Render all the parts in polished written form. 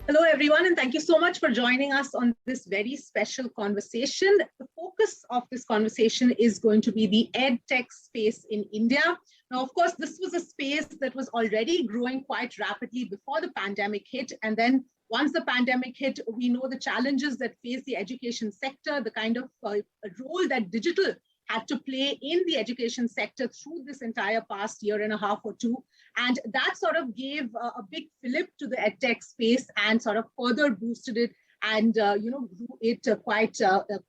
Hello, everyone, and thank you so much for joining us on this very special conversation. The focus of this conversation is going to be the edtech space in India. Now, of course, this was a space that was already growing quite rapidly before the pandemic hit. And then once the pandemic hit, we know the challenges that face the education sector, the kind of role that digital had to play in the education sector through this entire past year and a half or two. And that sort of gave a big fillip to the edtech space and sort of further boosted it and grew it quite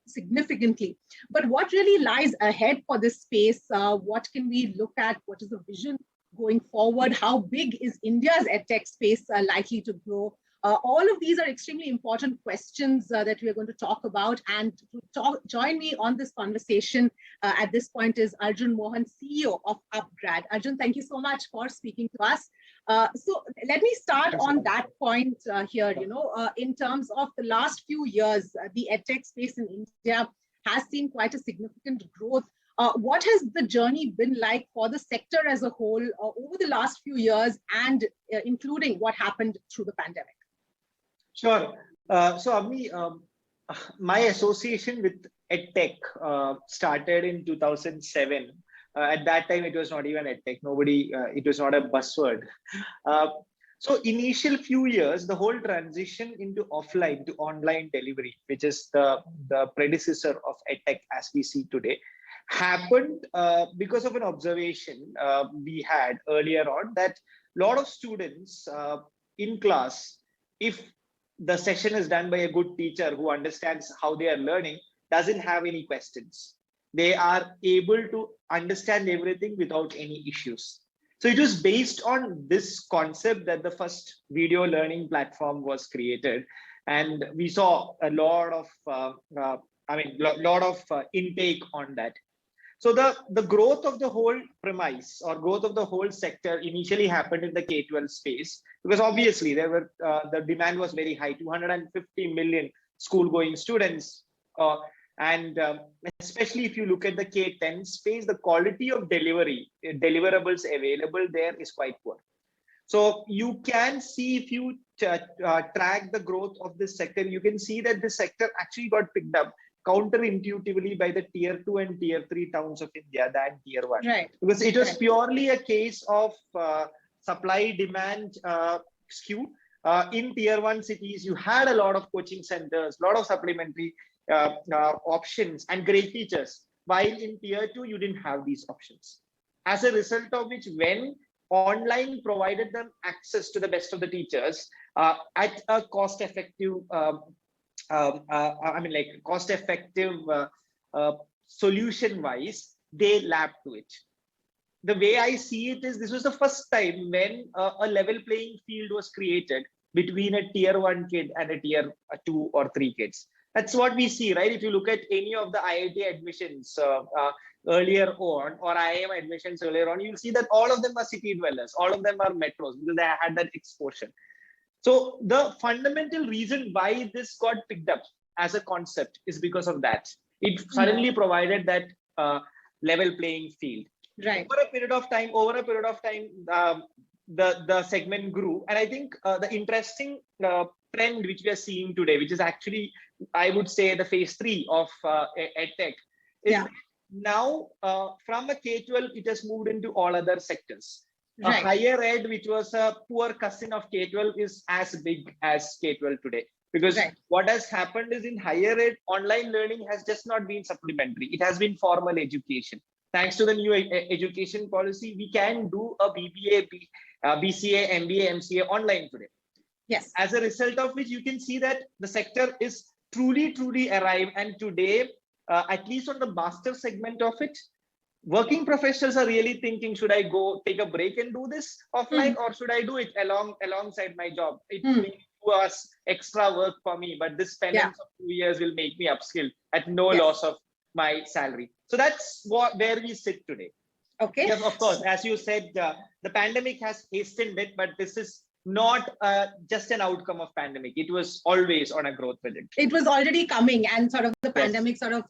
significantly. But what really lies ahead for this space? What can we look at? What is the vision going forward? How big is India's edtech space likely to grow? All of these are extremely important questions that we are going to talk about. And to join me on this conversation at this point is Arjun Mohan, CEO of upGrad. Arjun, thank you so much for speaking to us. So let me start on that point here. In terms of the last few years, the edtech space in India has seen quite a significant growth. What has the journey been like for the sector as a whole over the last few years, and including what happened through the pandemic? Sure. So, Avni, my association with edtech started in 2007. At that time, it was not even edtech. It was not a buzzword. So, initial few years, the whole transition into offline to online delivery, which is the predecessor of edtech as we see today, happened because of an observation we had earlier on that a lot of students in class, if the session is done by a good teacher who understands how they are learning, doesn't have any questions. They are able to understand everything without any issues. So it was based on this concept that the first video learning platform was created. And we saw a lot of intake on that. So the growth of the whole premise or growth of the whole sector initially happened in the K-12 space, because obviously there were the demand was very high, 250 million school-going students. And especially if you look at the K-10 space, the quality of deliverables available there is quite poor. So you can see, if you track the growth of this sector, you can see that the sector actually got picked up counterintuitively by the tier 2 and tier 3 towns of India than tier 1. Right. Because it was purely a case of supply demand skew. In tier 1 cities, you had a lot of coaching centers, a lot of supplementary options and great teachers, while in tier 2, you didn't have these options. As a result of which, when online provided them access to the best of the teachers at a cost-effective solution-wise, they lapped to it. The way I see it is, this was the first time when a level playing field was created between a tier 1 kid and a tier 2 or 3 kids. That's what we see, right? If you look at any of the IIT admissions earlier on, or IIM admissions earlier on, you'll see that all of them are city dwellers, all of them are metros, because they had that exposure. So the fundamental reason why this got picked up as a concept is because of that. It suddenly provided that level playing field. Right. Over a period of time, the segment grew. And I think the interesting trend which we are seeing today, which is actually, I would say, the phase 3 of edtech, is now from a K-12, it has moved into all other sectors. Right. Higher ed, which was a poor cousin of K-12, is as big as K-12 today. Because what has happened is, in higher ed, online learning has just not been supplementary. It has been formal education. Thanks to the new education policy, we can do a BBA, BCA, MBA, MCA online today. Yes. As a result of which, you can see that the sector is truly arrived. And today, at least on the master segment of it, working professionals are really thinking, should I go take a break and do this offline, or should I do it alongside my job? It may do us extra work for me, but this penance of 2 years will make me upskill at no loss of my salary. So that's where we sit today. Okay. Yes, of course, as you said, the pandemic has hastened it, but this is not just an outcome of pandemic. It was always on a growth trajectory. It was already coming, and sort of the pandemic sort of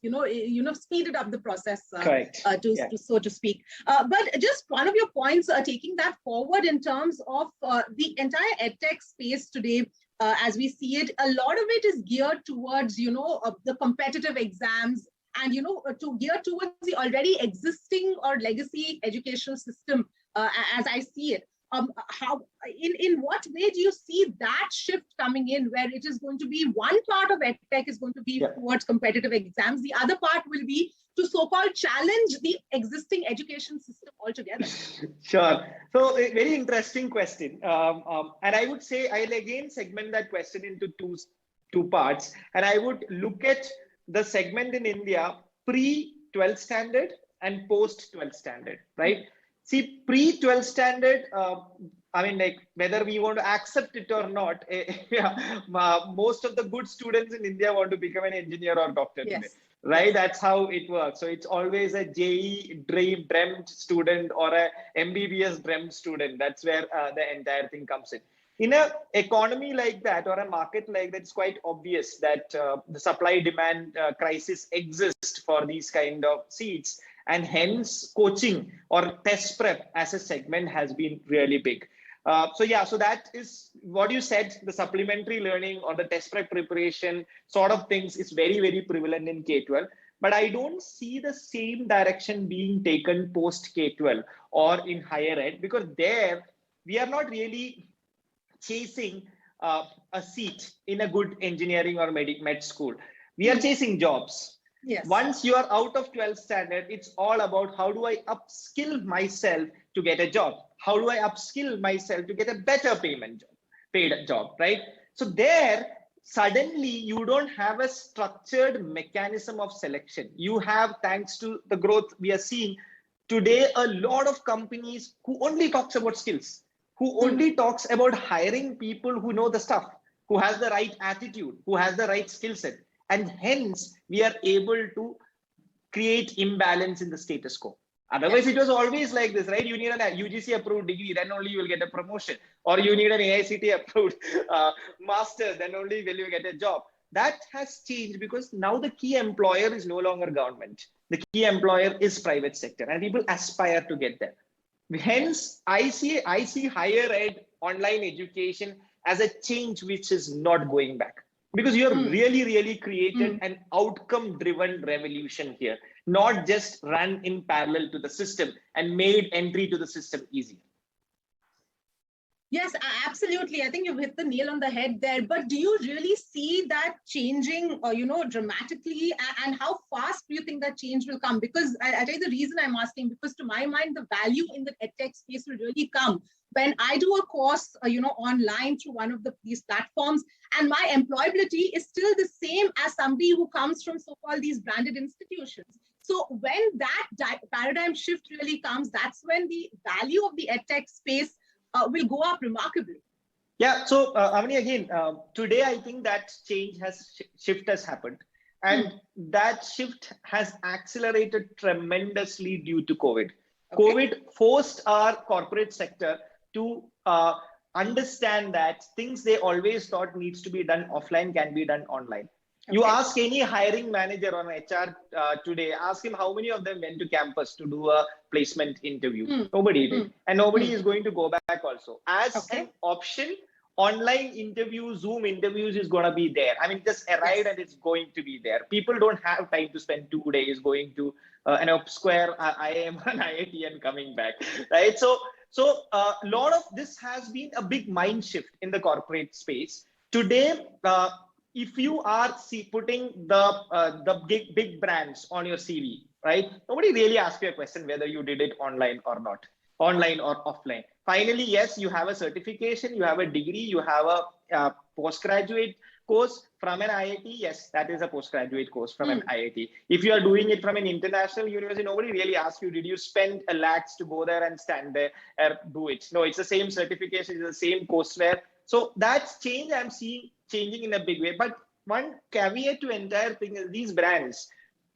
speeded up the process, so to speak. But just one of your points, taking that forward in terms of the entire edtech space today, as we see it, a lot of it is geared towards, the competitive exams and, to gear towards the already existing or legacy educational system, as I see it. How, in what way do you see that shift coming in, where it is going to be one part of edtech is going to be towards competitive exams, the other part will be to so-called challenge the existing education system altogether? Sure. So a very interesting question. And I would say I'll again segment that question into two parts. And I would look at the segment in India pre-12th standard and post-12th standard, right? See, pre-12th standard, I mean, like whether we want to accept it or not, most of the good students in India want to become an engineer or doctor today, right? That's how it works. So it's always a JE dreamt student or a MBBS dreamt student. That's where the entire thing comes in. In an economy like that or a market like that, it's quite obvious that the supply-demand crisis exists for these kind of seats. And hence coaching or test prep as a segment has been really big. So that is what you said, the supplementary learning or the test prep preparation sort of things is very, very prevalent in K-12. But I don't see the same direction being taken post K-12 or in higher ed, because there we are not really chasing a seat in a good engineering or med school. We are chasing jobs. Yes. Once you are out of 12th standard, it's all about how do I upskill myself to get a job? How do I upskill myself to get a better paid job, right? So there, suddenly you don't have a structured mechanism of selection. You have, thanks to the growth we are seeing today, a lot of companies who only talks about skills, who only talks about hiring people who know the stuff, who has the right attitude, who has the right skill set. And hence, we are able to create imbalance in the status quo. Otherwise, it was always like this, right? You need an UGC approved degree, then only you will get a promotion. Or you need an AICT approved master, then only will you get a job. That has changed because now the key employer is no longer government. The key employer is private sector, and people aspire to get there. Hence, I see higher ed, online education as a change which is not going back. Because you have really created an outcome-driven revolution here, not just run in parallel to the system and made entry to the system easy. Yes, absolutely. I think you've hit the nail on the head there. But do you really see that changing, dramatically? And how fast do you think that change will come? Because I tell you the reason I'm asking, because to my mind, the value in the edtech space will really come when I do a course, online through one of these platforms, and my employability is still the same as somebody who comes from so-called these branded institutions. So when that paradigm shift really comes, that's when the value of the edtech space will go up remarkably. Yeah. So Avani, again, today I think that shift has happened, and that shift has accelerated tremendously due to COVID. Okay. COVID forced our corporate sector to understand that things they always thought needs to be done offline can be done online. Okay. You ask any hiring manager or HR today, ask him how many of them went to campus to do a placement interview. Nobody did. And nobody is going to go back also. As an option, online interviews, Zoom interviews is going to be there. I mean, just arrived and it's going to be there. People don't have time to spend 2 days going to Square, IIM and IIT and coming back, right? So a lot of this has been a big mind shift in the corporate space. Today, if you are putting the big brands on your CV, right? Nobody really asks you a question whether you did it online or not, online or offline. Finally, yes, you have a certification, you have a degree, you have a postgraduate course from an IIT. Yes, that is a postgraduate course from an IIT. If you are doing it from an international university, nobody really asks you, did you spend a lakhs to go there and stand there or do it? No, it's the same certification, it's the same courseware. So that's change I'm seeing changing in a big way. But one caveat to entire thing is these brands,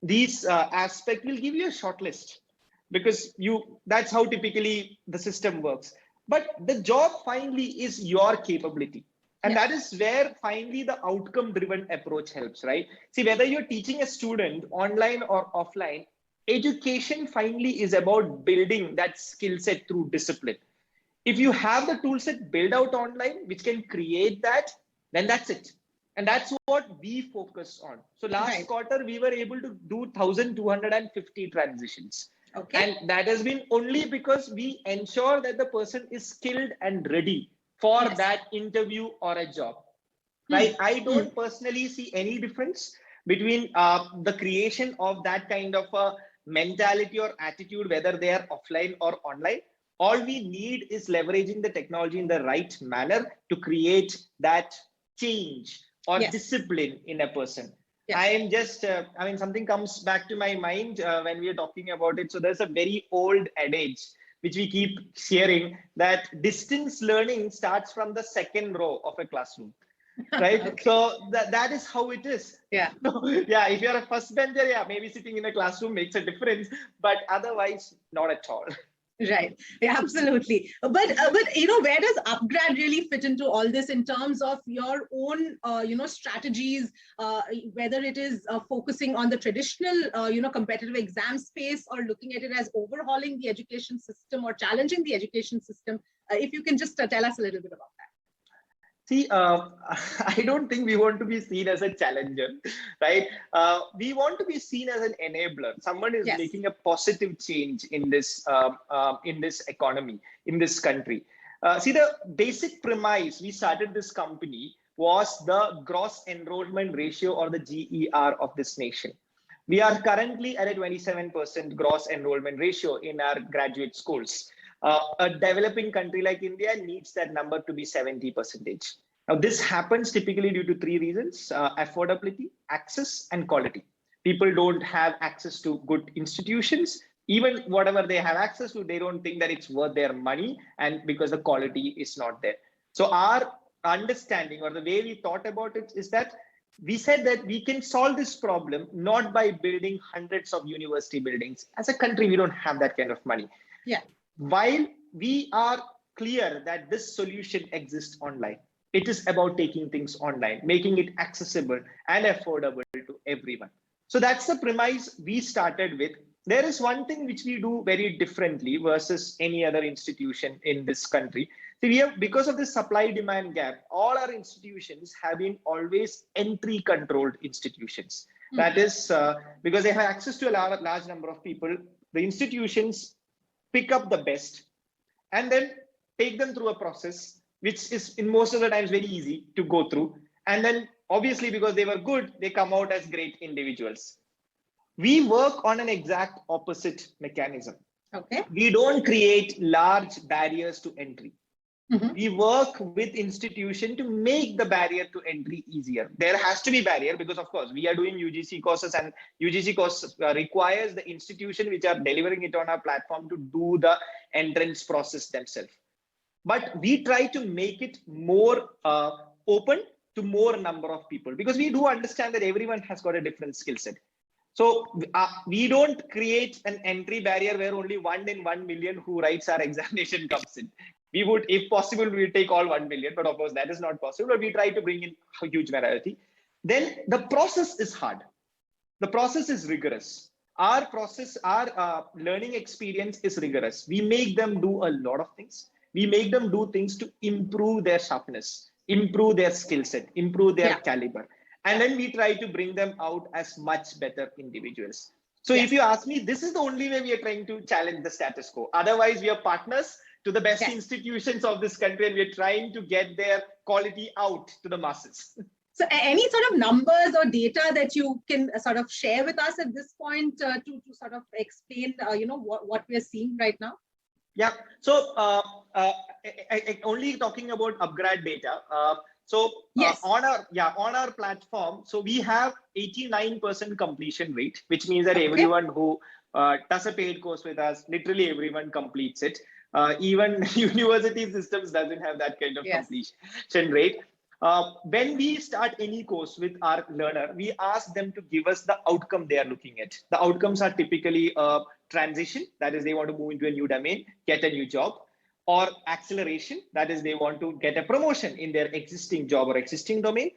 these aspect will give you a shortlist, because that's how typically the system works. But the job finally is your capability. And that is where finally the outcome-driven approach helps, right? See, whether you're teaching a student online or offline, education finally is about building that skill set through discipline. If you have the tool set built out online, which can create that, then that's it. And that's what we focus on. So last quarter, we were able to do 1,250 transitions. Okay. And that has been only because we ensure that the person is skilled and ready for that interview or a job. Right? I don't personally see any difference between the creation of that kind of a mentality or attitude, whether they are offline or online. All we need is leveraging the technology in the right manner to create that change or discipline in a person. I am just, I mean, something comes back to my mind when we are talking about it. So there's a very old adage which we keep hearing, that distance learning starts from the second row of a classroom. Right? So that is how it is. So, if you're a first bencher, maybe sitting in a classroom makes a difference, but otherwise not at all. Right. Yeah, absolutely. But where does upGrad really fit into all this in terms of your own strategies, whether it is focusing on the traditional competitive exam space, or looking at it as overhauling the education system or challenging the education system? If you can just tell us a little bit about that. See, I don't think we want to be seen as a challenger, right? We want to be seen as an enabler. Someone is making a positive change in this economy, in this country. See, the basic premise we started this company was the gross enrollment ratio, or the GER, of this nation. We are currently at a 27% gross enrollment ratio in our graduate schools. A developing country like India needs that number to be 70%. Now, this happens typically due to three reasons: affordability, access, and quality. People don't have access to good institutions. Even whatever they have access to, they don't think that it's worth their money, and because the quality is not there. So our understanding, or the way we thought about it, is that we said that we can solve this problem not by building hundreds of university buildings. As a country, we don't have that kind of money. While we are clear that this solution exists online, it is about taking things online, making it accessible and affordable to everyone. So that's the premise we started with. There is one thing which we do very differently versus any other institution in this country. So we have, because of the supply-demand gap, all our institutions have been always entry-controlled institutions. That is because they have access to a large number of people. The institutions pick up the best and then take them through a process, which is in most of the times very easy to go through. And then obviously, because they were good, they come out as great individuals. We work on an exact opposite mechanism. We don't create large barriers to entry. We work with institution to make the barrier to entry easier. There has to be barrier because, of course, we are doing UGC courses, and UGC courses requires the institution which are delivering it on our platform to do the entrance process themselves. But we try to make it more open to more number of people, because we do understand that everyone has got a different skill set. So we don't create an entry barrier where only 1 in 1 million who writes our examination comes in. We would, if possible, we would take all 1 million, but of course that is not possible. But we try to bring in a huge variety. Then the process is hard. The process is rigorous. Our process, our learning experience is rigorous. We make them do a lot of things. We make them do things to improve their sharpness, improve their skill set, improve their caliber. And then we try to bring them out as much better individuals. So if you ask me, this is the only way we are trying to challenge the status quo. Otherwise, we are partners to the best institutions of this country, and we're trying to get their quality out to the masses. So any sort of numbers or data that you can sort of share with us at this point to sort of explain, what we're seeing right now? Yeah, so only talking about upGrad data. On our platform, so we have 89% completion rate, which means that everyone who does a paid course with us, literally everyone completes it. Even university systems doesn't have that kind of completion rate. When we start any course with our learner, we ask them to give us the outcome they are looking at. The outcomes are typically transition, that is they want to move into a new domain, get a new job, or acceleration, that is they want to get a promotion in their existing job or existing domain,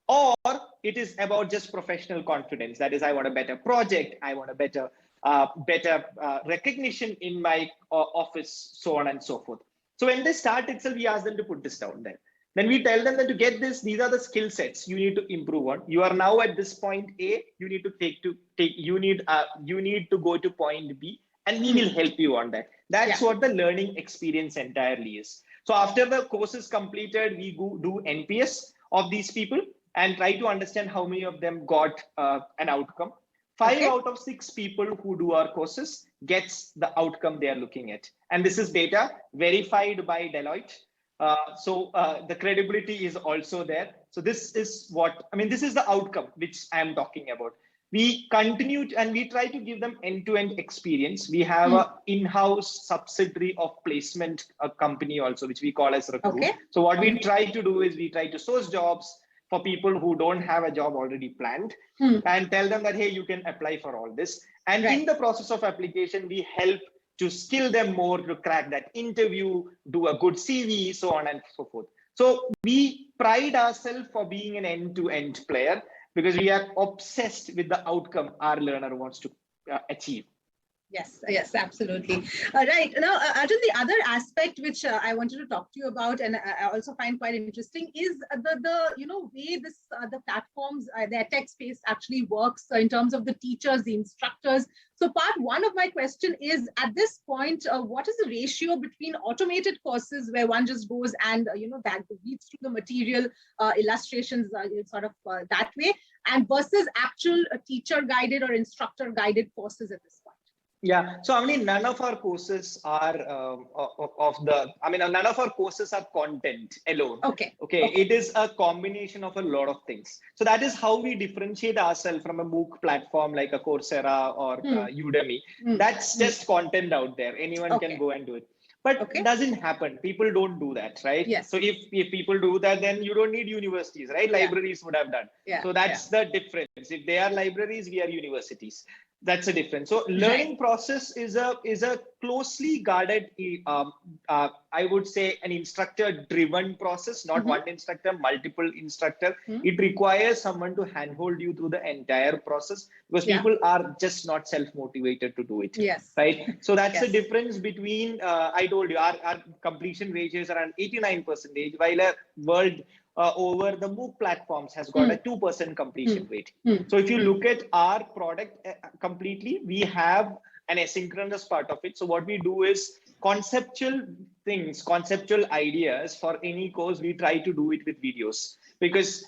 or it is about just professional confidence, that is I want a better project, I want a better recognition in my office, so on and so forth. So when they start itself, we ask them to put this down there. Then we tell them that to get this, these are the skill sets you need to improve on. You are now at this point A, you need to you need to go to point B, and we will help you on that. That's what the learning experience entirely is. So after the course is completed, we do NPS of these people and try to understand how many of them got an outcome. 5 out of 6 people who do our courses gets the outcome they are looking at. And this is data verified by Deloitte. So the credibility is also there. So this is what, I mean, this is the outcome which I am talking about. We continue and we try to give them end-to-end experience. We have an in-house subsidiary of placement company also, which we call as Recruit. So what we try to do is we try to source jobs for people who don't have a job already planned and tell them that, hey, you can apply for all this. And in the process of application, we help to skill them more to crack that interview, do a good CV, so on and so forth. So we pride ourselves for being an end-to-end player because we are obsessed with the outcome our learner wants to achieve. Yes, absolutely. Right. Now, Arjun, the other aspect which I wanted to talk to you about, and I also find quite interesting, is the way this the platforms, the tech space actually works in terms of the teachers, the instructors. So part one of my question is, at this point, what is the ratio between automated courses where one just goes and that reads through the material, illustrations, sort of that way, and versus actual teacher guided or instructor guided courses at this point? Yeah, so I mean, none of our courses are none of our courses are content alone. Okay. It is a combination of a lot of things. So that is how we differentiate ourselves from a MOOC platform like a Coursera or Udemy. That's just content out there. Anyone can go and do it. But it doesn't happen. People don't do that, right? Yes. So if people do that, then you don't need universities, right? Libraries would have done. So that's the difference. If they are libraries, we are universities. That's a difference. So learning process is a closely guarded, I would say, an instructor-driven process, not one instructor, multiple instructor. It requires someone to handhold you through the entire process because people are just not self-motivated to do it. Yes. Right. So that's the difference between, I told you, our completion ratio is around 89%, while a world over the MOOC platforms has got a 2% completion rate. So if you look at our product completely, we have an asynchronous part of it. So what we do is conceptual things, conceptual ideas for any course, we try to do it with videos because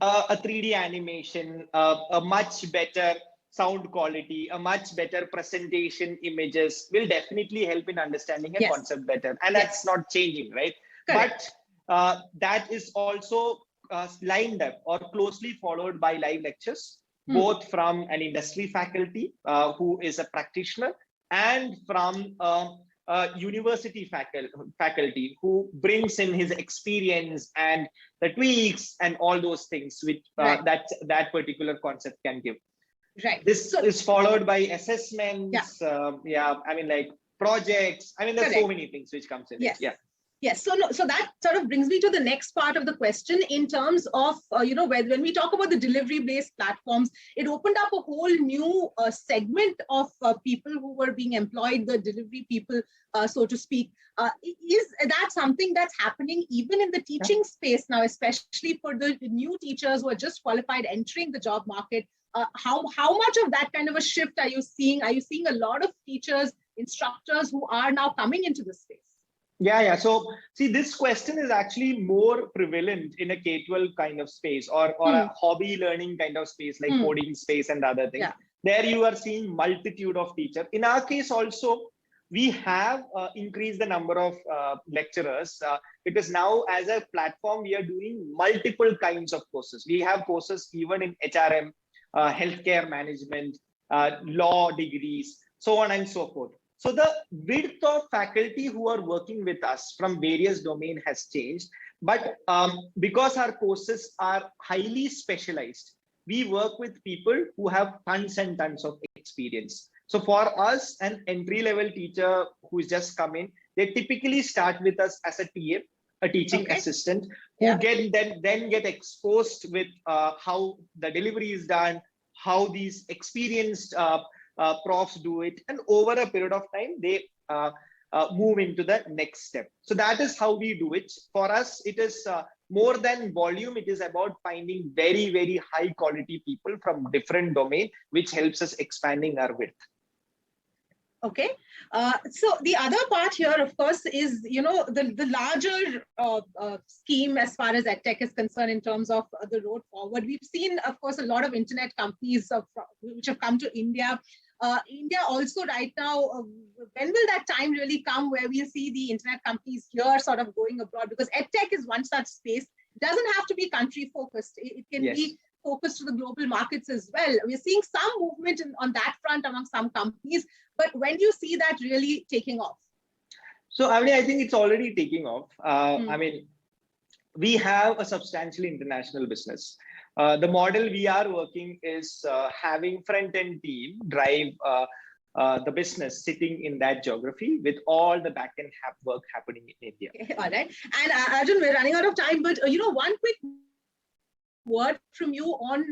a 3D animation, a much better sound quality, a much better presentation images will definitely help in understanding a concept better. And that's not changing, right? Correct. But that is also lined up or closely followed by live lectures, both from an industry faculty who is a practitioner and from university faculty who brings in his experience and the tweaks and all those things which that particular concept can give. Right. This is followed by assessments, like projects. I mean, there's so many things which comes in. Yes. So that sort of brings me to the next part of the question in terms of, when we talk about the delivery-based platforms, it opened up a whole new segment of people who were being employed, the delivery people, so to speak. Is that something that's happening even in the teaching space now, especially for the new teachers who are just qualified entering the job market? How much of that kind of a shift are you seeing? Are you seeing a lot of teachers, instructors who are now coming into the space? Yeah. So see, this question is actually more prevalent in a K-12 kind of space or a hobby learning kind of space like coding space and other things. There you are seeing multitude of teachers. In our case also, we have increased the number of lecturers because now as a platform, we are doing multiple kinds of courses. We have courses even in HRM, healthcare management, law degrees, so on and so forth. So the width of faculty who are working with us from various domains has changed. But because our courses are highly specialized, we work with people who have tons and tons of experience. So for us, an entry-level teacher who's just come in, they typically start with us as a TA, a teaching assistant, who then get exposed with how the delivery is done, how these experienced profs do it, and over a period of time they move into the next step. So that is how we do it. For us, it is more than volume, it is about finding very, very high quality people from different domain, which helps us expanding our width. Okay, so the other part here, of course, is the larger scheme as far as edtech is concerned in terms of the road forward. We've seen, of course, a lot of internet companies which have come to India. India also right now, when will that time really come where we'll see the internet companies here sort of going abroad? Because edtech is one such space. It doesn't have to be country focused. It can be focused to the global markets as well. We're seeing some movement on that front among some companies, but when do you see that really taking off? So, I think it's already taking off. I mean, we have a substantial international business. The model we are working is having front-end team drive the business sitting in that geography with all the back-end work happening in India. Okay, all right. And Arjun, we're running out of time, but one quick word from you on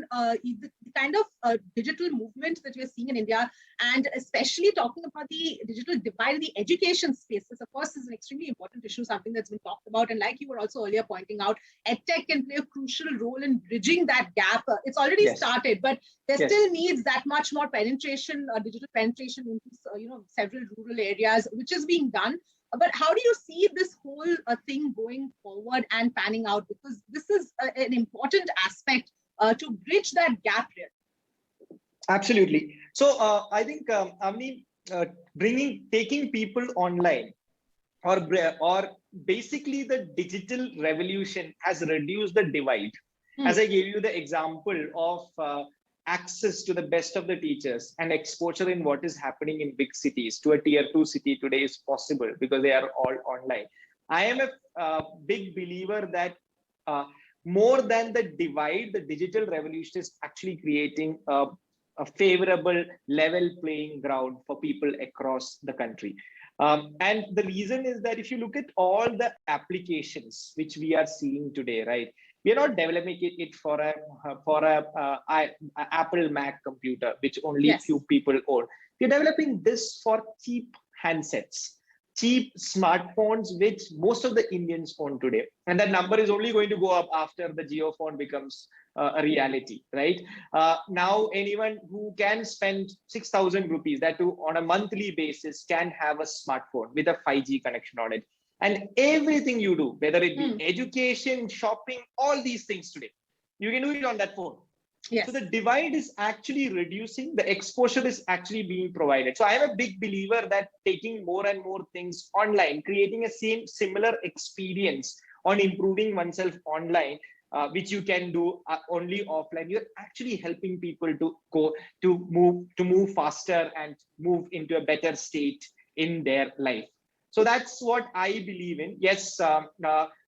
the kind of digital movement that we're seeing in India, and especially talking about the digital divide in the education space. This, of course, is an extremely important issue, something that's been talked about. And like you were also earlier pointing out, edtech can play a crucial role in bridging that gap. It's already started, but there still needs that much more penetration, digital penetration into several rural areas, which is being done. But how do you see this whole thing going forward and panning out? Because this is an important aspect to bridge that gap here. Absolutely. So I think, Amni, taking people online or basically the digital revolution has reduced the divide. As I gave you the example of access to the best of the teachers and exposure in what is happening in big cities to a tier 2 city today is possible because they are all online. I am a big believer that more than the divide, the digital revolution is actually creating a favorable level playing ground for people across the country. And the reason is that if you look at all the applications which we are seeing today, right? We are not developing it for a Apple Mac computer, which only few people own. We're developing this for cheap handsets, cheap smartphones, which most of the Indians own today. And that number is only going to go up after the Jio phone becomes a reality, right? Now, anyone who can spend 6,000 rupees, that too on a monthly basis, can have a smartphone with a 5G connection on it. And everything you do, whether it be education, shopping, all these things today, you can do it on that phone. Yes. So the divide is actually reducing, the exposure is actually being provided. So I am a big believer that taking more and more things online, creating a similar experience on improving oneself online, which you can do only offline. You're actually helping people to move faster and move into a better state in their life. So that's what I believe in. Yes,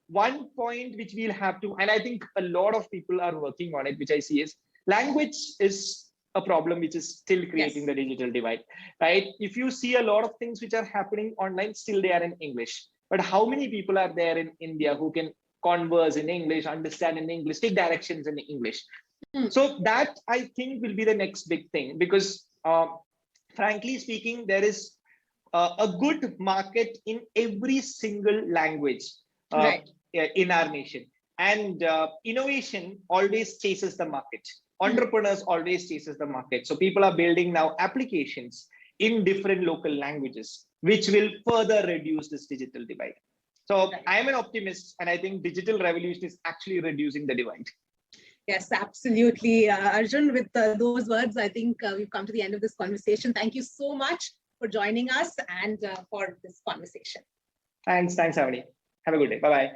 one point which we'll have to, and I think a lot of people are working on it, which I see is language is a problem which is still creating the digital divide, right? If you see a lot of things which are happening online, still they are in English. But how many people are there in India who can converse in English, understand in English, take directions in English? So that I think will be the next big thing, because frankly speaking, there is a good market in every single language in our nation. And innovation always chases the market. Entrepreneurs always chases the market. So people are building now applications in different local languages, which will further reduce this digital divide. So I am an optimist, and I think digital revolution is actually reducing the divide. Yes, absolutely. Arjun, with those words, I think we've come to the end of this conversation. Thank you so much for joining us and for this conversation. Thanks, Avani. Have a good day. Bye-bye.